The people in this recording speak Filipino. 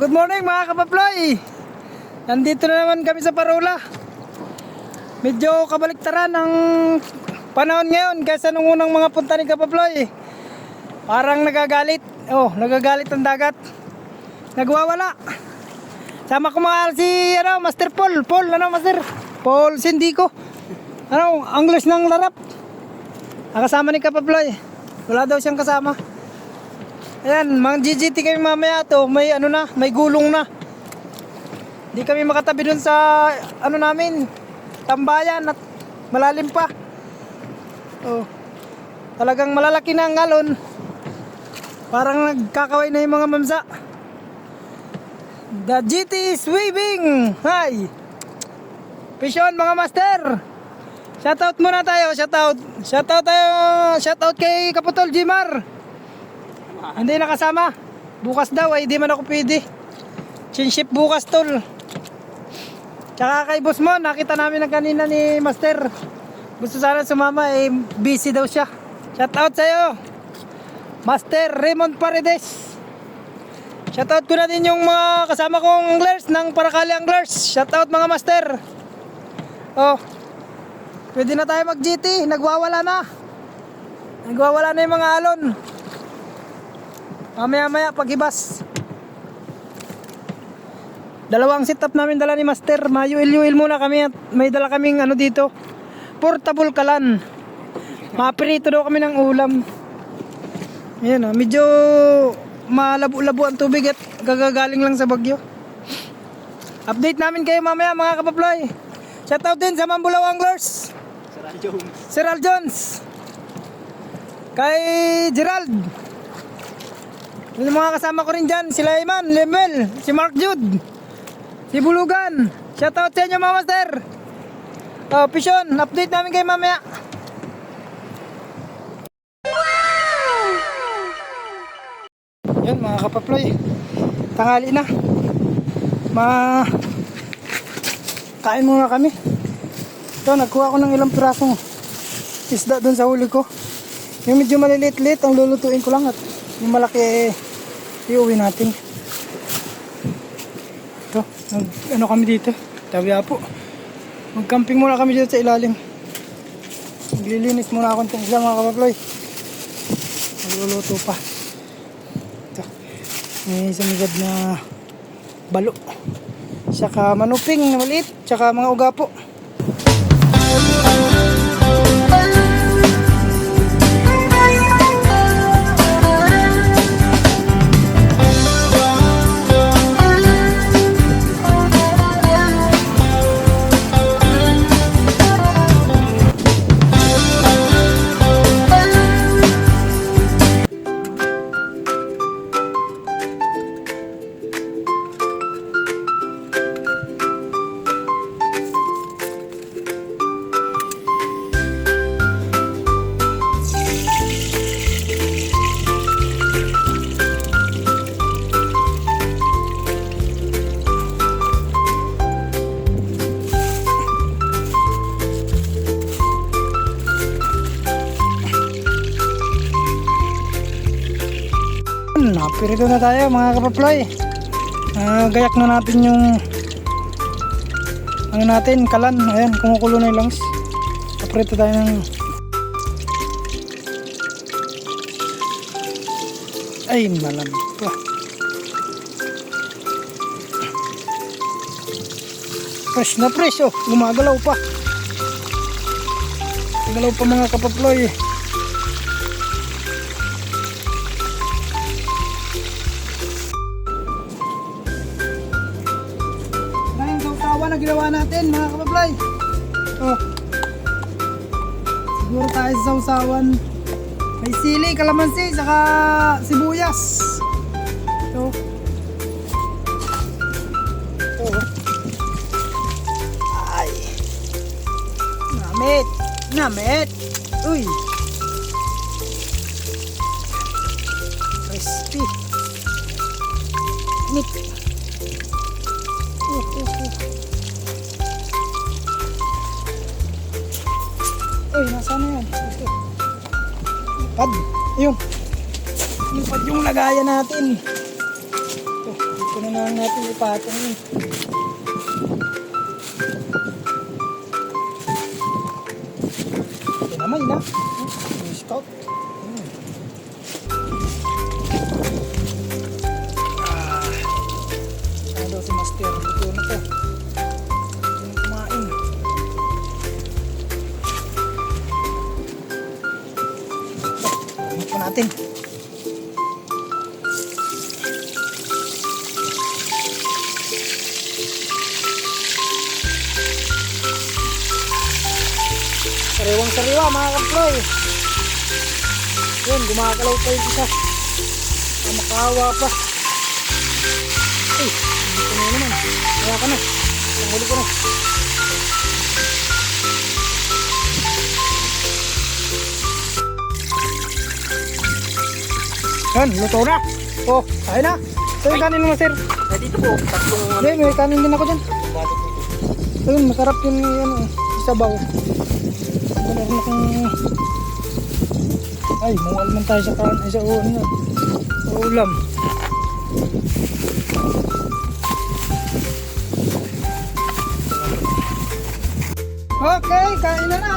Good morning mga kapaploy. Nandito na naman kami sa Parola. Medyo kabaliktaran ang panahon ngayon kaysa nung unang mga punta ni kapaploy. Parang nagagalit. Nagagalit ang dagat. Nagwawala. Sama ko mga si Master Paul. Paul Sindico. Anglers ng larap. Nakasama ni kapaploy. Wala daw siyang kasama. Ayan, mga GGT kami mamaya to, may may gulong na. Di kami makatabi dun sa namin, tambayan at malalim pa. Talagang malalaki na ang galon. Parang nagkakaway na yung mga mamsa. The GT is waving. Hi. Pisyon mga master. Shoutout muna tayo, shoutout kay Kaputol Jimar. Hindi nakasama. Bukas daw ay di man ako pwede. Chinship bukas tol. Tsaka kay boss mo, nakita namin na kanina ni Master. Gusto sana sumama busy daw siya. Shout out sa'yo Master Raymond Paredes. Shout out ko na din yung mga kasama kong anglers ng Paracali Anglers. Shout out mga master. Pwede na tayo mag GT. Nagwawala na yung mga alon. Maya paghibas. Dalawang setup namin dala ni Master. Mayuil-yuil muna kami at may dala kaming dito, portable kalan. Mapirito daw kami ng ulam. Ayan medyo malabo-labo ang tubig at gagagaling lang sa bagyo. Update namin kayo mamaya mga kapaploy. Shoutout din sa Mambulaw Anglers, Sir Al Jones, kay Gerald. Yung mga kasama ko rin dyan, sila Iman, Lemel, si Mark Jude, si Bulugan. Shoutout sa inyo mga master. Pisyon, update namin kayo mamaya. Yan mga kapaploy, tanghali na. Kain muna kami. Ito, nagkuha ko ng ilang pirasong isda dun sa huli ko. Yung medyo maliliit-liit ang lulutuin ko lang at yung malaki iuwi natin. Ito, kami dito, tabi po. Mag-camping muna kami dito sa ilalim. Maglilinis muna ako ng isla mga kapaploy. Magluluto pa. Ito, may sumigad na balo. Saka manuping na maliit, saka mga ugapo. Napirito na tayo mga kapaploy. Gayak na natin yung natin, kalan. Ayan, kumukulo na yung langs. Napirito tayo ng ay malampa. Fresh na fresh. Gumagalaw pa. Gumagalaw pa mga kapaploy. Na ginawa natin mga kapaploy. Siguro tayo sa sausawan. May sili, kalamansi, saka sibuyas. Ito. Ay. Namit. Uy. Crispy. Nip. Uy, nasaan na yan? Lipad. Ayun. Lipad yung lagayan natin. Ito. Ito na lang natin ipatong yun. Ito naman na. Scout. Ano si Master? Ito na to. Ito na kumain. Ano po natin? Sariwang-sariwa mga kaploy. Yun, gumagalaw pa yung isa. Makahawa pa. Ay, ito na naman. Kaya ka na. Panghuli ko na. Yan, luto na. Oh, tayo na. Ito yung kanin mo, sir. Eh, dito po, tatlong Hindi, may kanin din ako dyan. bago po. Ayun, masarap yung ano, isabaw. Meron akong... Ay, muwal man tayo sa kanin. Ay, sa uwan na. Sa ulam. Okay, kain na na.